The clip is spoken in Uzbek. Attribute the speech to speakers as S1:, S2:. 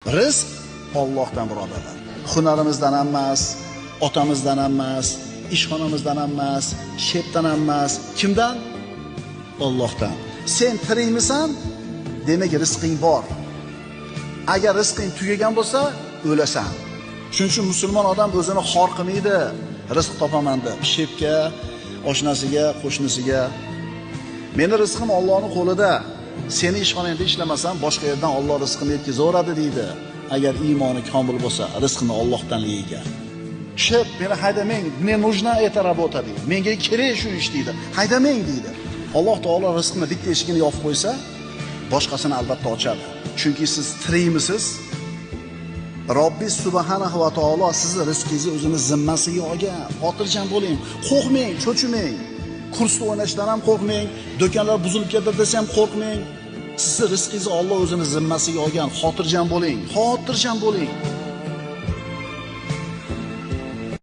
S1: Rizq Allohdan birodarlar. Hunarimizdan emas, otamizdan emas, ishxonamizdan emas, shepdan emas. Kimdan? Allohdan. Sen tirikmisan? Demak rizqing bor. Agar rizqing tugagan bo'lsa, o'lasan. Shuning uchun musulmon odam o'zini xor qilmaydi. Rizq topaman deb shepga, oshnasiga, qo'shnisiga. Meni rizqim Allohning qo'lida. Seni ishxonangda ishlamasam, boshqa yerdan Alloh rizqini yetkazaveradi deydi. Agar iymoni komil bo'lsa, rizqini Allohdanligiga. Shep, meni haydamang, мне нужна эта работа deydi. Menga kerak shu ish deydi. Haydamang deydi. Alloh taolo rizqni bitta eshigini yopib qo'ysa, boshqasini albatta ochadi. Chunki siz tirikmisiz? Robbis subhanahu va taolo sizni rizqingizni o'zini zimmasiga olgan. Xotirjam bo'ling, qo'rqmang, cho'chimang. Kursda o'ynashdan ham qo'rqmang, do'konlar buzilib ketdi desa ham qo'rqmang. Sizni rizqingizni Alloh o'zini zimmasiga olgan. Xotirjam bo'ling, xotirjam bo'ling.